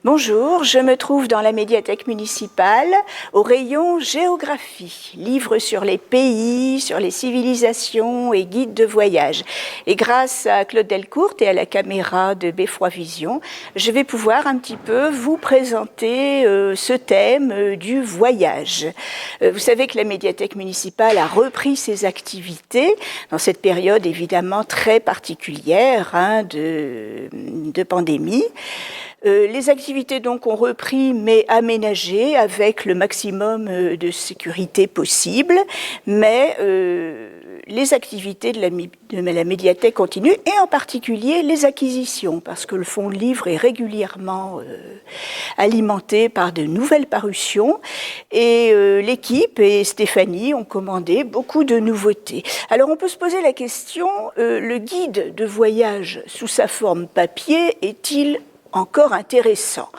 Bonjour, je me trouve dans la médiathèque municipale au rayon géographie, livres sur les pays, sur les civilisations et guides de voyage. Et grâce à Claude Delcourt et à la caméra de Beffroi Vision, je vais pouvoir un petit peu vous présenter ce thème du voyage. Vous savez que la médiathèque municipale a repris ses activités dans cette période évidemment très particulière de pandémie. Les activités donc ont repris mais aménagées avec le maximum de sécurité possible, mais les activités de la médiathèque continuent et en particulier les acquisitions parce que le fonds de livres est régulièrement alimenté par de nouvelles parutions et l'équipe et Stéphanie ont commandé beaucoup de nouveautés. Alors on peut se poser la question, le guide de voyage sous sa forme papier est-il encore intéressant.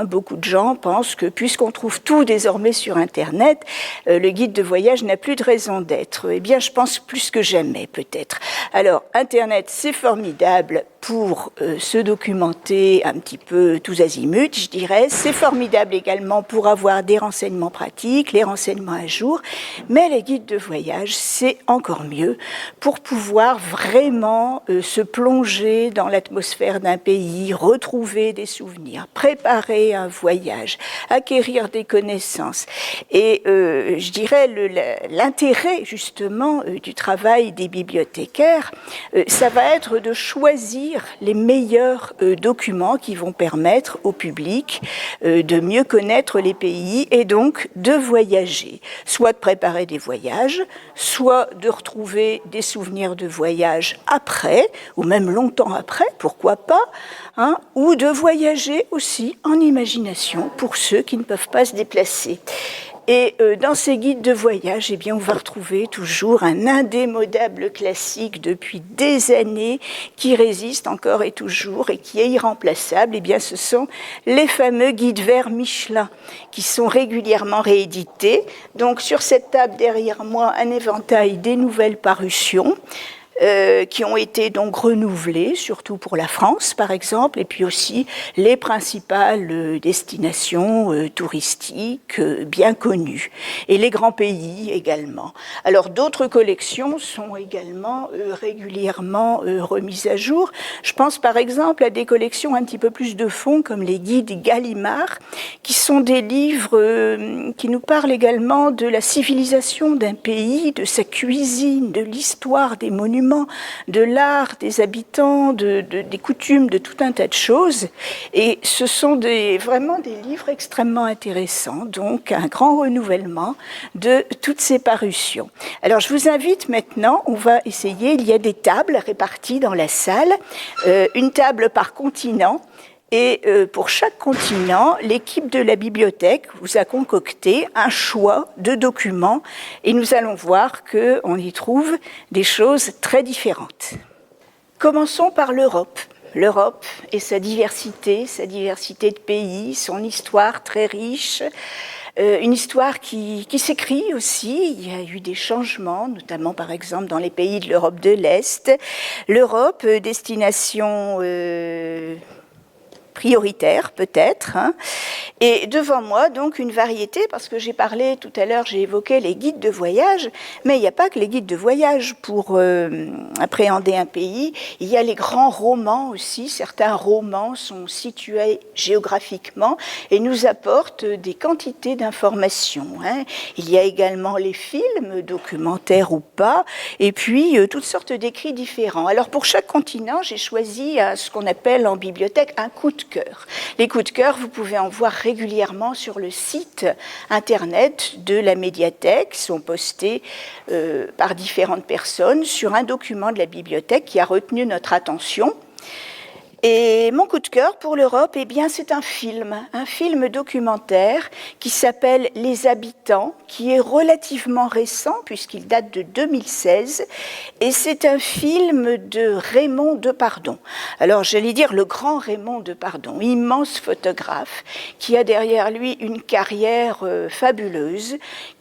Beaucoup de gens pensent que puisqu'on trouve tout désormais sur Internet, le guide de voyage n'a plus de raison d'être. Eh bien, je pense plus que jamais, peut-être. Alors, Internet, c'est formidable pour se documenter un petit peu tous azimuts, je dirais. C'est formidable également pour avoir des renseignements pratiques, les renseignements à jour. Mais les guides de voyage, c'est encore mieux pour pouvoir vraiment se plonger dans l'atmosphère d'un pays, retrouver des souvenirs, préparer un voyage, acquérir des connaissances. Et je dirais l'intérêt justement du travail des bibliothécaires, ça va être de choisir les meilleurs documents qui vont permettre au public de mieux connaître les pays et donc de voyager, soit de préparer des voyages, soit de retrouver des souvenirs de voyage après, ou même longtemps après, pourquoi pas, ou de voyager aussi en imagination pour ceux qui ne peuvent pas se déplacer. Et dans ces guides de voyage, eh bien, on va retrouver toujours un indémodable classique depuis des années qui résiste encore et toujours et qui est irremplaçable. Eh bien, ce sont les fameux guides verts Michelin qui sont régulièrement réédités. Donc, sur cette table derrière moi, un éventail des nouvelles parutions. Qui ont été donc renouvelés, surtout pour la France par exemple, et puis aussi les principales destinations touristiques bien connues, et les grands pays également. Alors d'autres collections sont également régulièrement remises à jour. Je pense par exemple à des collections un petit peu plus de fond, comme les guides Gallimard, qui sont des livres qui nous parlent également de la civilisation d'un pays, de sa cuisine, de l'histoire des monuments, de l'art, des habitants, des coutumes, de tout un tas de choses. Et ce sont vraiment des livres extrêmement intéressants, donc un grand renouvellement de toutes ces parutions. Alors je vous invite maintenant, on va essayer, il y a des tables réparties dans la salle, une table par continent. Et pour chaque continent, l'équipe de la bibliothèque vous a concocté un choix de documents et nous allons voir qu'on y trouve des choses très différentes. Commençons par l'Europe. L'Europe et sa diversité de pays, son histoire très riche, une histoire qui s'écrit aussi. Il y a eu des changements, notamment par exemple dans les pays de l'Europe de l'Est. L'Europe, destination prioritaire peut-être, et devant moi donc une variété, parce que j'ai parlé tout à l'heure, j'ai évoqué les guides de voyage, mais il n'y a pas que les guides de voyage pour appréhender un pays, il y a les grands romans aussi, certains romans sont situés géographiquement et nous apportent des quantités d'informations. Il y a également les films, documentaires ou pas, et puis toutes sortes d'écrits différents. Alors pour chaque continent, j'ai choisi ce qu'on appelle en bibliothèque un coup de cœur. Les coups de cœur, vous pouvez en voir régulièrement sur le site internet de la médiathèque, sont postés par différentes personnes sur un document de la bibliothèque qui a retenu notre attention. Et mon coup de cœur pour l'Europe, eh bien, c'est un film documentaire qui s'appelle Les Habitants, qui est relativement récent puisqu'il date de 2016, et c'est un film de Raymond Depardon. Alors, j'allais dire le grand Raymond Depardon, immense photographe, qui a derrière lui une carrière fabuleuse,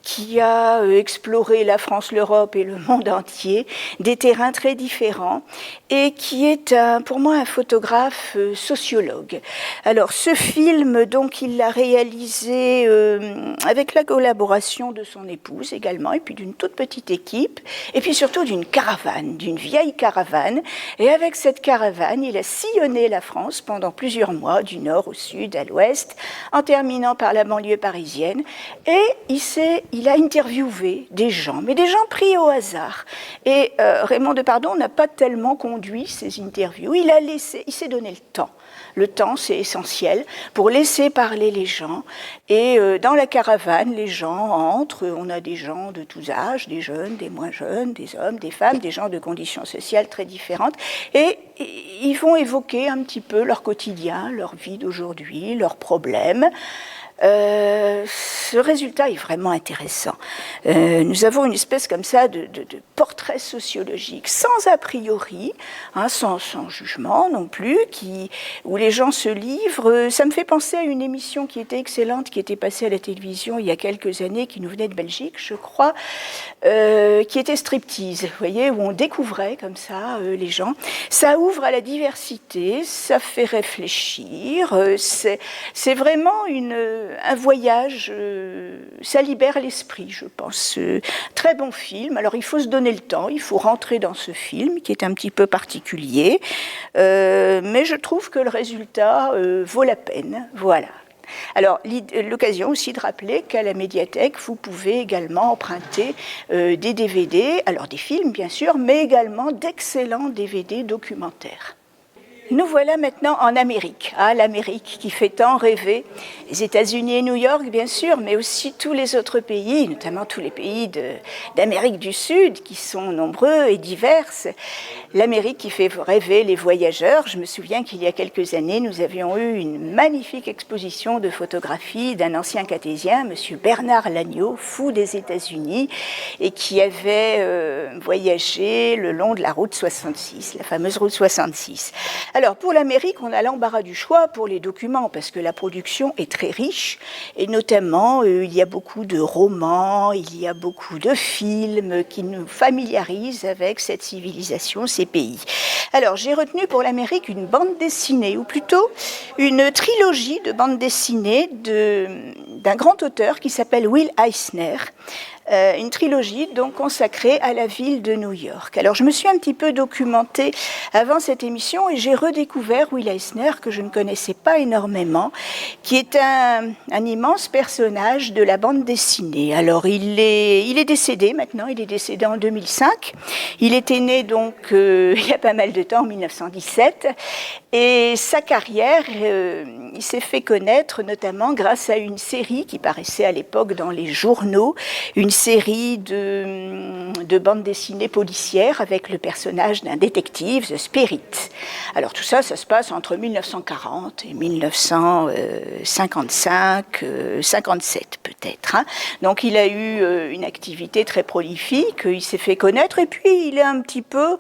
qui a exploré la France, l'Europe et le monde entier, des terrains très différents, et qui est pour moi un photographe sociologue. Alors ce film, donc, il l'a réalisé avec la collaboration de son épouse également, et puis d'une toute petite équipe, et puis surtout d'une caravane, d'une vieille caravane. Et avec cette caravane, il a sillonné la France pendant plusieurs mois, du nord au sud, à l'ouest, en terminant par la banlieue parisienne. Et il a interviewé des gens, mais des gens pris au hasard. Et Raymond Depardon n'a pas tellement conduit ces interviews. Il s'est donné le temps. Le temps, c'est essentiel pour laisser parler les gens. Et dans la caravane, les gens entrent. On a des gens de tous âges, des jeunes, des moins jeunes, des hommes, des femmes, des gens de conditions sociales très différentes. Et ils vont évoquer un petit peu leur quotidien, leur vie d'aujourd'hui, leurs problèmes. Ce résultat est vraiment intéressant. Nous avons une espèce comme ça de portrait sociologique, sans a priori, sans jugement non plus, où les gens se livrent. Ça me fait penser à une émission qui était excellente, qui était passée à la télévision il y a quelques années, qui nous venait de Belgique, je crois, qui était Striptease, vous voyez, où on découvrait comme ça les gens. Ça ouvre à la diversité, ça fait réfléchir, c'est vraiment un voyage, ça libère l'esprit, je pense. Très bon film. Alors il faut se donner le temps, il faut rentrer dans ce film qui est un petit peu particulier, mais je trouve que le résultat vaut la peine. Voilà. Alors, l'occasion aussi de rappeler qu'à la médiathèque, vous pouvez également emprunter des DVD, alors des films bien sûr, mais également d'excellents DVD documentaires. Nous voilà maintenant en Amérique, l'Amérique qui fait tant rêver, les États-Unis et New York bien sûr, mais aussi tous les autres pays, notamment tous les pays d'Amérique du Sud qui sont nombreux et divers. L'Amérique qui fait rêver les voyageurs. Je me souviens qu'il y a quelques années, nous avions eu une magnifique exposition de photographies d'un ancien cartésien, M. Bernard Lagneau, fou des États-Unis, et qui avait voyagé le long de la route 66, la fameuse route 66. Alors, pour l'Amérique, on a l'embarras du choix pour les documents, parce que la production est très riche, et notamment, il y a beaucoup de romans, il y a beaucoup de films qui nous familiarisent avec cette civilisation, ces pays. Alors, j'ai retenu pour l'Amérique une bande dessinée, ou plutôt une trilogie de bandes dessinées d'un grand auteur qui s'appelle Will Eisner, une trilogie donc consacrée à la ville de New York. Alors je me suis un petit peu documentée avant cette émission et j'ai redécouvert Will Eisner que je ne connaissais pas énormément, qui est un immense personnage de la bande dessinée. Alors il est décédé maintenant, il est décédé en 2005. Il était né donc il y a pas mal de temps, en 1917, et sa carrière, il s'est fait connaître notamment grâce à une série qui paraissait à l'époque dans les journaux, une série de bandes dessinées policières avec le personnage d'un détective, The Spirit. Alors tout ça, ça se passe entre 1940 et 1955, 57 peut-être. Donc il a eu une activité très prolifique, il s'est fait connaître et puis il est un petit peu,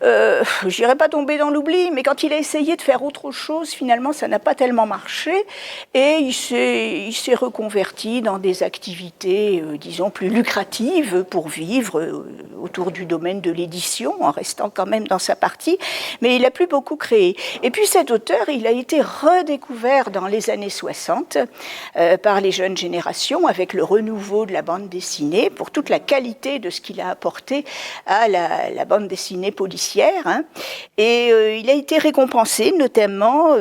je dirais pas tombé dans l'oubli, mais quand il a essayé de faire autre chose, finalement ça n'a pas tellement marché et il s'est reconverti dans des activités, disons, plus lucrative pour vivre autour du domaine de l'édition, en restant quand même dans sa partie, mais il n'a plus beaucoup créé. Et puis cet auteur, il a été redécouvert dans les années 60 par les jeunes générations, avec le renouveau de la bande dessinée, pour toute la qualité de ce qu'il a apporté à la bande dessinée policière. Et il a été récompensé, notamment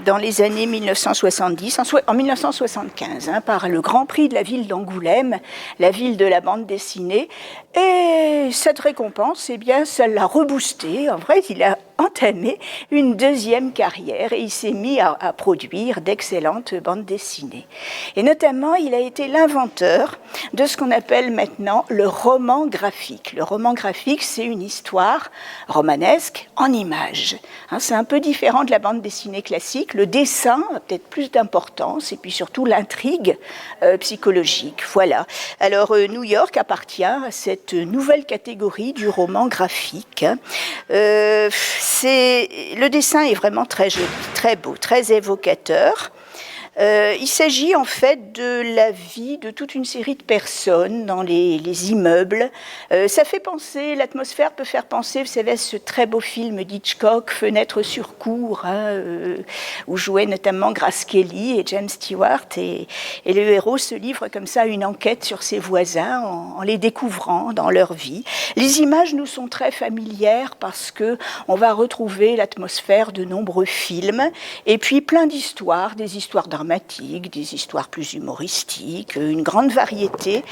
dans les années 1970, en 1975, par le Grand Prix de la ville d'Angoulême, la ville de la bande dessinée. Et cette récompense, eh bien, ça l'a reboosté. En vrai, il a entamé une deuxième carrière et il s'est mis à produire d'excellentes bandes dessinées. Et notamment, il a été l'inventeur de ce qu'on appelle maintenant le roman graphique. Le roman graphique, c'est une histoire romanesque en images. C'est un peu différent de la bande dessinée classique. Le dessin a peut-être plus d'importance et puis surtout l'intrigue psychologique. Voilà. Alors, New York appartient à cette nouvelle catégorie du roman graphique. Le dessin est vraiment très joli, très beau, très évocateur. Il s'agit en fait de la vie de toute une série de personnes dans les immeubles. Ça fait penser, l'atmosphère peut faire penser, vous savez, à ce très beau film d'Hitchcock, Fenêtre sur cour, où jouaient notamment Grace Kelly et James Stewart. Et le héros se livre comme ça à une enquête sur ses voisins en les découvrant dans leur vie. Les images nous sont très familières parce qu'on va retrouver l'atmosphère de nombreux films et puis plein d'histoires, des histoires dramatiques, des histoires plus humoristiques, une grande variété,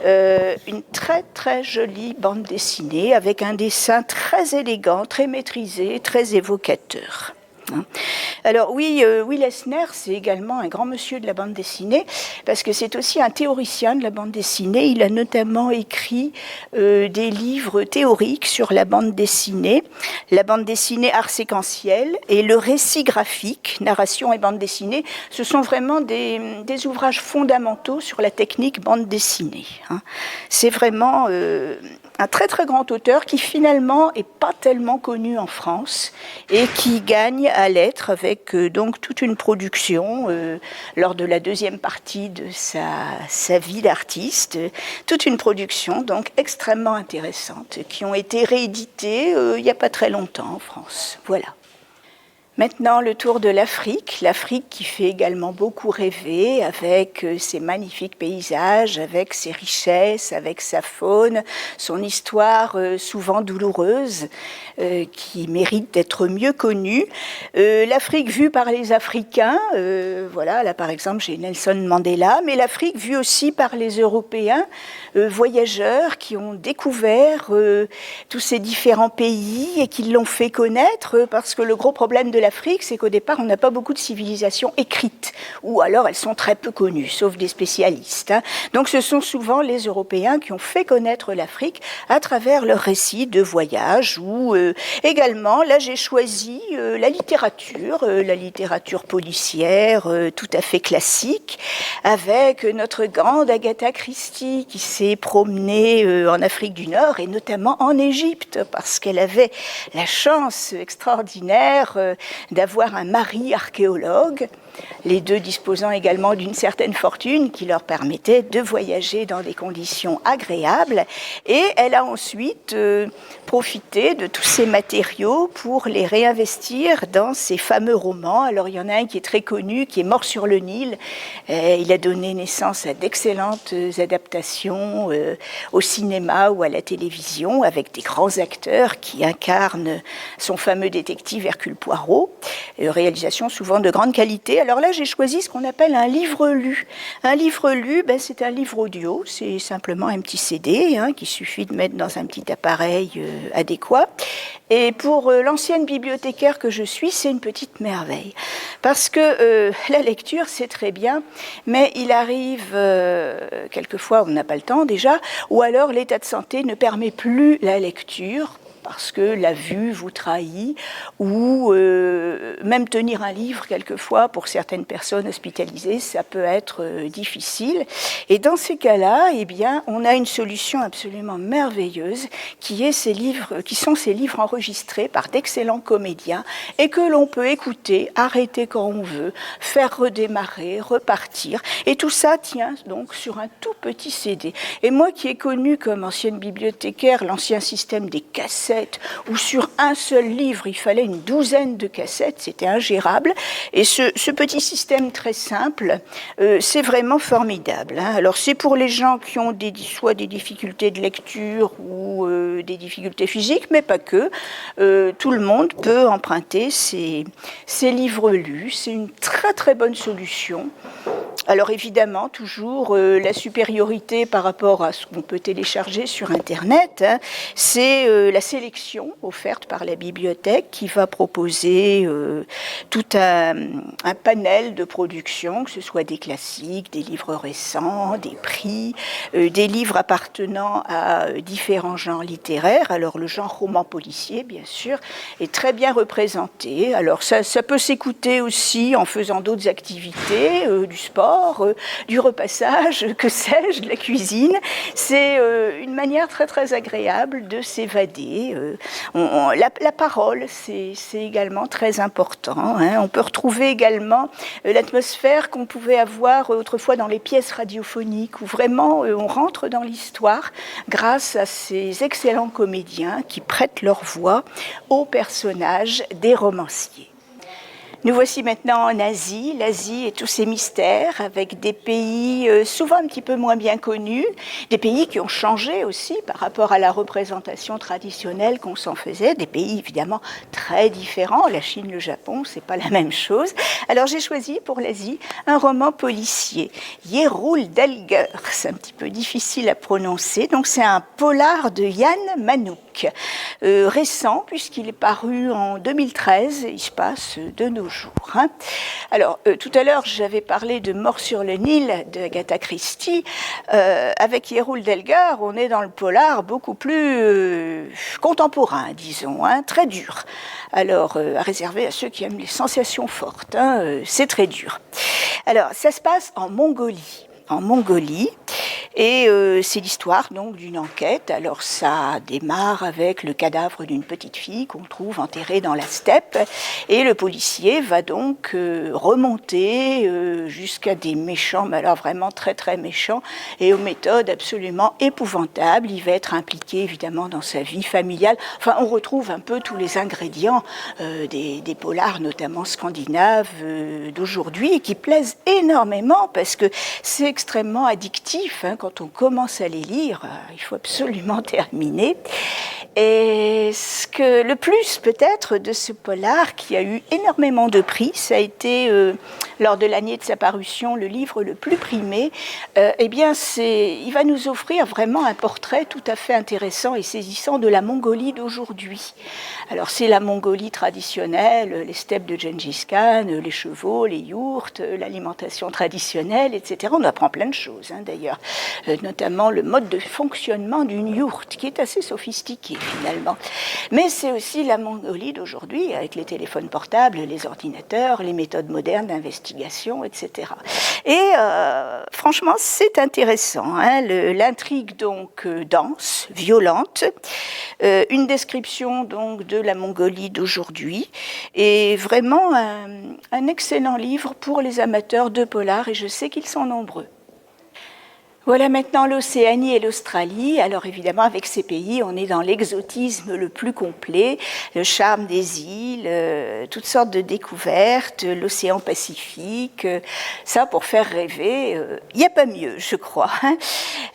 une très très jolie bande dessinée avec un dessin très élégant, très maîtrisé, très évocateur. Alors oui, Will Eisner, c'est également un grand monsieur de la bande dessinée, parce que c'est aussi un théoricien de la bande dessinée. Il a notamment écrit des livres théoriques sur la bande dessinée art séquentiel et le récit graphique, narration et bande dessinée. Ce sont vraiment des ouvrages fondamentaux sur la technique bande dessinée. C'est vraiment un très très grand auteur qui finalement n'est pas tellement connu en France et qui gagne à l'être avec donc toute une production lors de la deuxième partie de sa vie d'artiste, toute une production donc extrêmement intéressante qui ont été rééditées il n'y a pas très longtemps en France. Voilà. Maintenant, le tour de l'Afrique qui fait également beaucoup rêver avec ses magnifiques paysages, avec ses richesses, avec sa faune, son histoire souvent douloureuse qui mérite d'être mieux connue. L'Afrique vue par les Africains, voilà, là par exemple j'ai Nelson Mandela, mais l'Afrique vue aussi par les Européens, voyageurs qui ont découvert tous ces différents pays et qui l'ont fait connaître parce que le gros problème de l'Afrique, c'est qu'au départ, on n'a pas beaucoup de civilisations écrites, ou alors elles sont très peu connues, sauf des spécialistes. Donc ce sont souvent les Européens qui ont fait connaître l'Afrique à travers leurs récits de voyage, ou également, là j'ai choisi la littérature policière tout à fait classique, avec notre grande Agatha Christie qui s'est promenée en Afrique du Nord, et notamment en Égypte, parce qu'elle avait la chance extraordinaire d'avoir un mari archéologue, les deux disposant également d'une certaine fortune qui leur permettait de voyager dans des conditions agréables. Et elle a ensuite profité de tous ces matériaux pour les réinvestir dans ses fameux romans. Alors il y en a un qui est très connu, qui est Mort sur le Nil. Il a donné naissance à d'excellentes adaptations au cinéma ou à la télévision, avec des grands acteurs qui incarnent son fameux détective Hercule Poirot. Réalisation souvent de grande qualité. Alors là, j'ai choisi ce qu'on appelle un livre lu. Un livre lu, c'est un livre audio, c'est simplement un petit CD qu'il suffit de mettre dans un petit appareil adéquat. Et pour l'ancienne bibliothécaire que je suis, c'est une petite merveille. Parce que la lecture, c'est très bien, mais il arrive quelquefois, on n'a pas le temps déjà, ou alors l'état de santé ne permet plus la lecture, parce que la vue vous trahit, ou même tenir un livre, quelquefois, pour certaines personnes hospitalisées, ça peut être difficile. Et dans ces cas-là, eh bien, on a une solution absolument merveilleuse, qui sont ces livres enregistrés par d'excellents comédiens, et que l'on peut écouter, arrêter quand on veut, faire redémarrer, repartir. Et tout ça tient donc sur un tout petit CD. Et moi qui ai connu comme ancienne bibliothécaire l'ancien système des cassettes, où sur un seul livre, il fallait une douzaine de cassettes, c'était ingérable. Et ce petit système très simple, c'est vraiment formidable. Alors c'est pour les gens qui ont soit des difficultés de lecture ou des difficultés physiques, mais pas que. Tout le monde peut emprunter ces livres lus. C'est une très très bonne solution. Alors évidemment, toujours la supériorité par rapport à ce qu'on peut télécharger sur Internet, c'est la sélection offerte par la bibliothèque qui va proposer tout un panel de production, que ce soit des classiques, des livres récents, des prix, des livres appartenant à différents genres littéraires. Alors le genre roman policier, bien sûr, est très bien représenté. Alors ça peut s'écouter aussi en faisant d'autres activités, du sport, sport, du repassage, que sais-je, de la cuisine. C'est une manière très très agréable de s'évader. La parole, c'est également très important. Hein. On peut retrouver également l'atmosphère qu'on pouvait avoir autrefois dans les pièces radiophoniques, où vraiment on rentre dans l'histoire grâce à ces excellents comédiens qui prêtent leur voix aux personnages des romanciers. Nous voici maintenant en Asie, l'Asie et tous ses mystères, avec des pays souvent un petit peu moins bien connus, des pays qui ont changé aussi par rapport à la représentation traditionnelle qu'on s'en faisait, des pays évidemment très différents, la Chine, le Japon, c'est pas la même chose. Alors j'ai choisi pour l'Asie un roman policier, Yerul Delger, c'est un petit peu difficile à prononcer, donc c'est un polar de Yann Manouk, récent puisqu'il est paru en 2013, il se passe de nos jours. Hein. Alors, tout à l'heure, j'avais parlé de Mort sur le Nil de Agatha Christie. Avec Yerul Delger, on est dans le polar beaucoup plus contemporain, disons, hein, très dur. Alors, à réserver à ceux qui aiment les sensations fortes, hein, c'est très dur. Alors, ça se passe en Mongolie. Et c'est l'histoire donc d'une enquête. Alors ça démarre avec le cadavre d'une petite fille qu'on trouve enterrée dans la steppe, et le policier va donc remonter jusqu'à des méchants, mais alors vraiment très très méchants, et aux méthodes absolument épouvantables. Il va être impliqué évidemment dans sa vie familiale. Enfin, on retrouve un peu tous les ingrédients des polars, notamment scandinaves d'aujourd'hui, et qui plaisent énormément parce que c'est extrêmement addictif. Hein, quand on commence à les lire, il faut absolument terminer. Et ce que le plus peut-être de ce polar qui a eu énormément de prix, ça a été lors de l'année de sa parution le livre le plus primé. Eh bien, il va nous offrir vraiment un portrait tout à fait intéressant et saisissant de la Mongolie d'aujourd'hui. Alors c'est la Mongolie traditionnelle, les steppes de Gengis Khan, les chevaux, les yourtes, l'alimentation traditionnelle, etc. On apprend plein de choses, hein, d'ailleurs, notamment le mode de fonctionnement d'une yourte qui est assez sophistiqué finalement. Mais c'est aussi la Mongolie d'aujourd'hui avec les téléphones portables, les ordinateurs, les méthodes modernes d'investigation, etc. Et franchement, c'est intéressant. Hein, l'intrigue donc dense, violente, une description donc de la Mongolie d'aujourd'hui, et vraiment un excellent livre pour les amateurs de polar, et je sais qu'ils sont nombreux. Voilà maintenant l'Océanie et l'Australie. Alors évidemment, avec ces pays, on est dans l'exotisme le plus complet, le charme des îles, toutes sortes de découvertes, l'océan Pacifique, ça pour faire rêver, il n'y a pas mieux, je crois.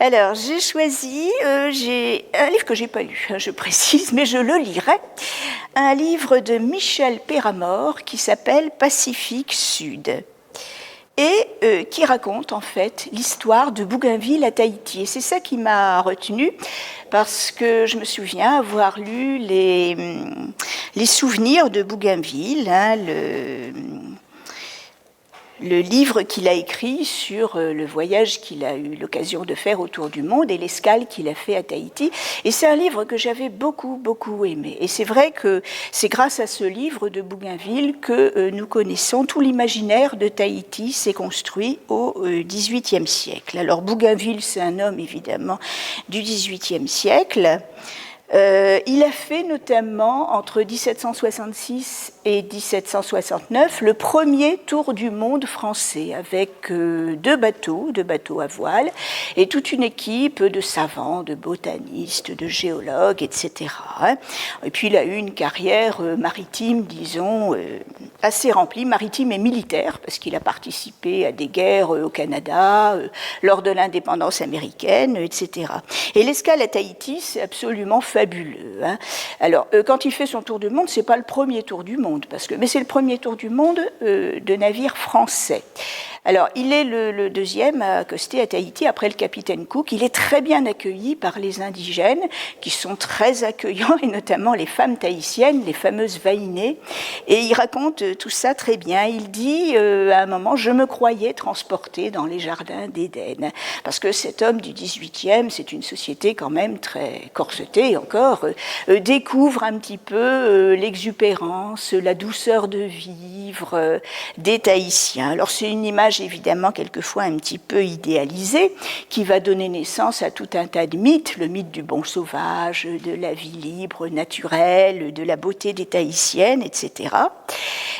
Alors, j'ai choisi, j'ai un livre que je n'ai pas lu, je précise, mais je le lirai, un livre de Michel Péramore qui s'appelle Pacifique Sud, et qui raconte en fait l'histoire de Bougainville à Tahiti. Et c'est ça qui m'a retenue, parce que je me souviens avoir lu les souvenirs de Bougainville, hein, le livre qu'il a écrit sur le voyage qu'il a eu l'occasion de faire autour du monde et l'escale qu'il a fait à Tahiti. Et c'est un livre que j'avais beaucoup, beaucoup aimé. Et c'est vrai que c'est grâce à ce livre de Bougainville que nous connaissons tout l'imaginaire de Tahiti s'est construit au XVIIIe siècle. Alors Bougainville, c'est un homme évidemment du XVIIIe siècle. Il a fait notamment entre 1766 et 1769 le premier tour du monde français avec deux bateaux à voile et toute une équipe de savants, de botanistes, de géologues, etc. Et puis il a eu une carrière maritime, disons, assez remplie, maritime et militaire, parce qu'il a participé à des guerres au Canada, lors de l'indépendance américaine, etc. Et l'escale à Tahiti, c'est absolument fabuleux. Hein. Alors, quand il fait son tour du monde, c'est pas le premier tour du monde, mais c'est le premier tour du monde de navires français. Alors, il est le deuxième à accoster à Tahiti après le capitaine Cook. Il est très bien accueilli par les indigènes, qui sont très accueillants, et notamment les femmes tahitiennes, les fameuses vaïnées. Et il raconte tout ça très bien. Il dit à un moment, je me croyais transporté dans les jardins d'Éden. Parce que cet homme du 18e, c'est une société quand même très corsetée encore, découvre un petit peu l'exubérance, la douceur de vivre des Tahitiens. Alors c'est une image personnage évidemment quelquefois un petit peu idéalisé, qui va donner naissance à tout un tas de mythes, le mythe du bon sauvage, de la vie libre, naturelle, de la beauté des Tahitiennes, etc.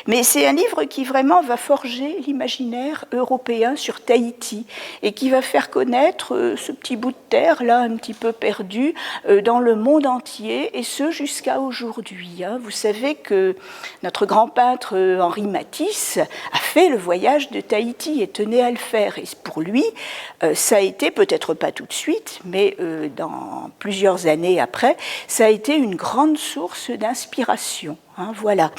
Mais c'est un livre qui vraiment va forger l'imaginaire européen sur Tahiti et qui va faire connaître ce petit bout de terre là un petit peu perdu dans le monde entier, et ce jusqu'à aujourd'hui. Vous savez que notre grand peintre Henri Matisse a fait le voyage de Tahiti et tenait à le faire. Et pour lui, ça a été, peut-être pas tout de suite, mais dans plusieurs années après, ça a été une grande source d'inspiration. Voilà.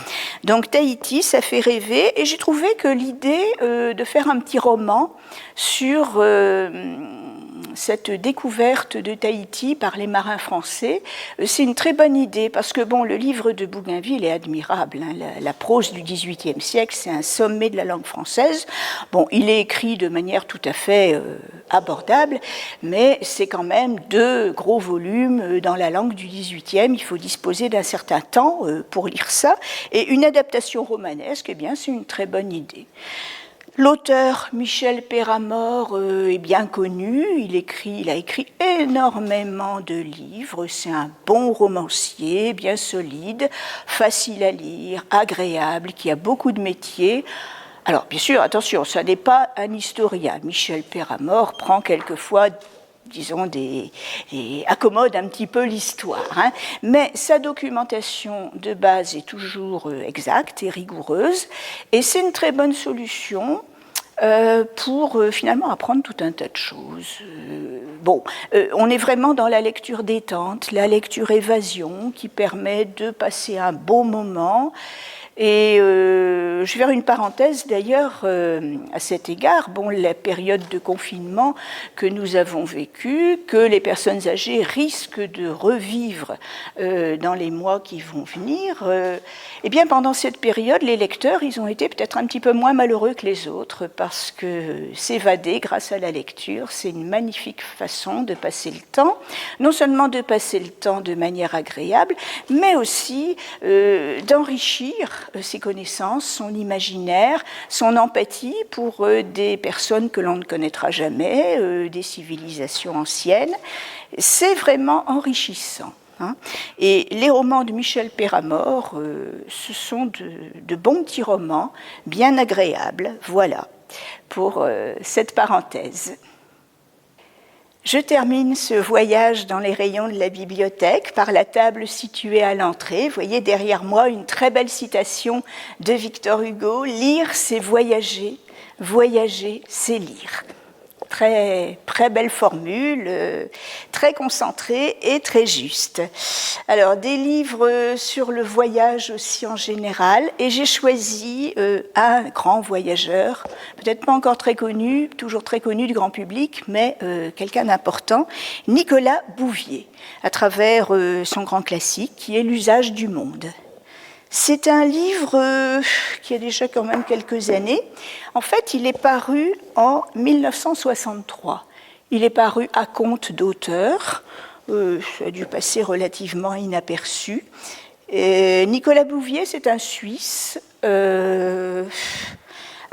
Donc Tahiti, ça fait rêver, et j'ai trouvé que l'idée de faire un petit roman sur cette découverte de Tahiti par les marins français, c'est une très bonne idée, parce que bon, le livre de Bougainville est admirable, la prose du XVIIIe siècle, c'est un sommet de la langue française. Bon, il est écrit de manière tout à fait abordable, mais c'est quand même 2 gros volumes dans la langue du XVIIIe, il faut disposer d'un certain temps pour lire ça, et une adaptation romanesque, eh bien, c'est une très bonne idée. L'auteur Michel Péramore est bien connu, il a écrit énormément de livres, c'est un bon romancier, bien solide, facile à lire, agréable, qui a beaucoup de métiers. Alors bien sûr, attention, ça n'est pas un historien. Michel Péramore prend quelquefois, disons, accommode un petit peu l'histoire, mais sa documentation de base est toujours exacte et rigoureuse, et c'est une très bonne solution pour finalement apprendre tout un tas de choses. On est vraiment dans la lecture détente, la lecture évasion, qui permet de passer un beau moment. Et je vais faire une parenthèse d'ailleurs à cet égard. Bon, la période de confinement que nous avons vécue, que les personnes âgées risquent de revivre dans les mois qui vont venir, eh bien pendant cette période, les lecteurs, ils ont été peut-être un petit peu moins malheureux que les autres, parce que s'évader grâce à la lecture, c'est une magnifique façon de passer le temps, non seulement de passer le temps de manière agréable, mais aussi d'enrichir ses connaissances, son imaginaire, son empathie pour des personnes que l'on ne connaîtra jamais, des civilisations anciennes. C'est vraiment enrichissant. Et les romans de Michel Péramore, ce sont de bons petits romans, bien agréables. Voilà, pour cette parenthèse. Je termine ce voyage dans les rayons de la bibliothèque par la table située à l'entrée. Vous voyez derrière moi une très belle citation de Victor Hugo. « Lire, c'est voyager. Voyager, c'est lire ». Très, très belle formule, très concentrée et très juste. Alors, des livres sur le voyage aussi en général, et j'ai choisi un grand voyageur, peut-être pas encore très connu, toujours très connu du grand public, mais quelqu'un d'important, Nicolas Bouvier, à travers son grand classique qui est L'usage du monde. C'est un livre qui a déjà quand même quelques années. En fait, il est paru en 1963. Il est paru à compte d'auteur. Ça a dû passer relativement inaperçu. Nicolas Bouvier, c'est un Suisse. À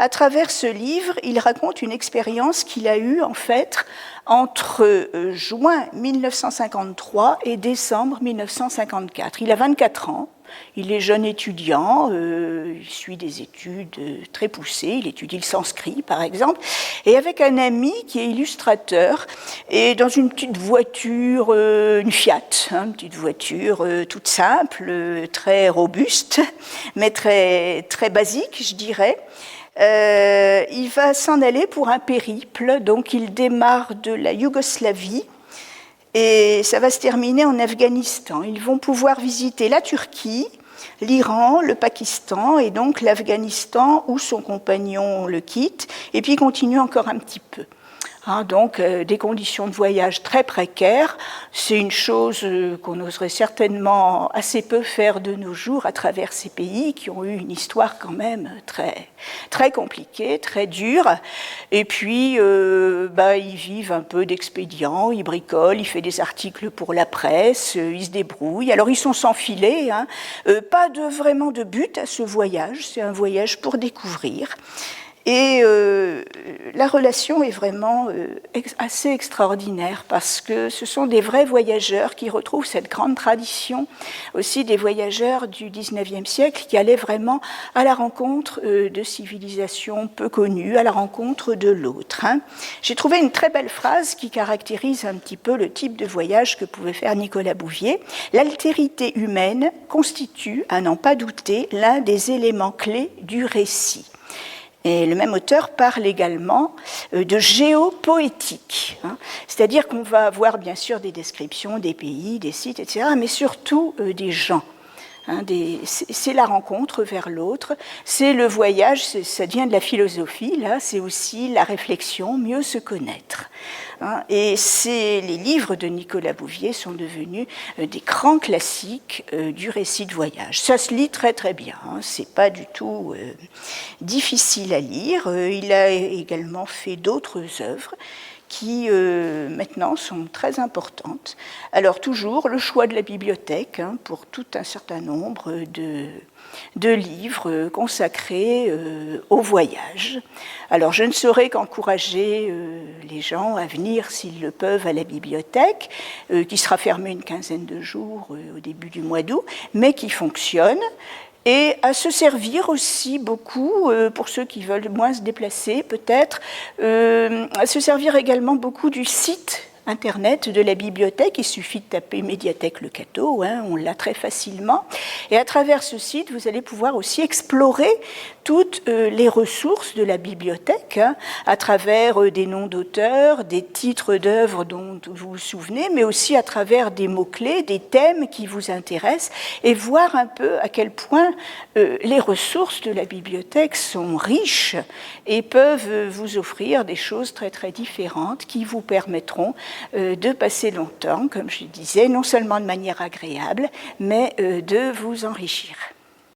travers ce livre, il raconte une expérience qu'il a eue, en fait, entre juin 1953 et décembre 1954. Il a 24 ans. Il est jeune étudiant, il suit des études très poussées, il étudie le sanskrit par exemple, et avec un ami qui est illustrateur, et dans une petite voiture, une Fiat, une petite voiture toute simple, très robuste, mais très, très basique, je dirais. Il va s'en aller pour un périple, donc il démarre de la Yougoslavie, et ça va se terminer en Afghanistan. Ils vont pouvoir visiter la Turquie, l'Iran, le Pakistan et donc l'Afghanistan où son compagnon le quitte, et puis continue encore un petit peu. Donc des conditions de voyage très précaires, c'est une chose qu'on oserait certainement assez peu faire de nos jours à travers ces pays qui ont eu une histoire quand même très, très compliquée, très dure. Et puis ils vivent un peu d'expédients, ils bricolent, ils font des articles pour la presse, ils se débrouillent. Alors ils sont sans filet, pas vraiment de but à ce voyage, c'est un voyage pour découvrir. Et la relation est vraiment assez extraordinaire parce que ce sont des vrais voyageurs qui retrouvent cette grande tradition aussi des voyageurs du XIXe siècle qui allaient vraiment à la rencontre de civilisations peu connues, à la rencontre de l'autre. J'ai trouvé une très belle phrase qui caractérise un petit peu le type de voyage que pouvait faire Nicolas Bouvier. L'altérité humaine constitue, à n'en pas douter, l'un des éléments clés du récit. Et le même auteur parle également de géopoétique, c'est-à-dire qu'on va avoir bien sûr des descriptions des pays, des sites, etc., mais surtout des gens. C'est la rencontre vers l'autre, c'est le voyage, ça devient de la philosophie, là, c'est aussi la réflexion, mieux se connaître. Et les livres de Nicolas Bouvier sont devenus des grands classiques du récit de voyage. Ça se lit très très bien, c'est pas du tout difficile à lire. Il a également fait d'autres œuvres qui maintenant sont très importantes. Alors toujours le choix de la bibliothèque pour tout un certain nombre de livres consacrés au voyage. Alors je ne saurais qu'encourager les gens à venir s'ils le peuvent à la bibliothèque, qui sera fermée une quinzaine de jours au début du mois d'août, mais qui fonctionne. Et à se servir aussi beaucoup, pour ceux qui veulent moins se déplacer peut-être, à se servir également beaucoup du site Internet de la bibliothèque. Il suffit de taper Médiathèque Le Cateau, on l'a très facilement. Et à travers ce site, vous allez pouvoir aussi explorer toutes les ressources de la bibliothèque, à travers des noms d'auteurs, des titres d'œuvres dont vous vous souvenez, mais aussi à travers des mots-clés, des thèmes qui vous intéressent, et voir un peu à quel point les ressources de la bibliothèque sont riches et peuvent vous offrir des choses très très différentes qui vous permettront de passer longtemps, comme je disais, non seulement de manière agréable, mais de vous enrichir.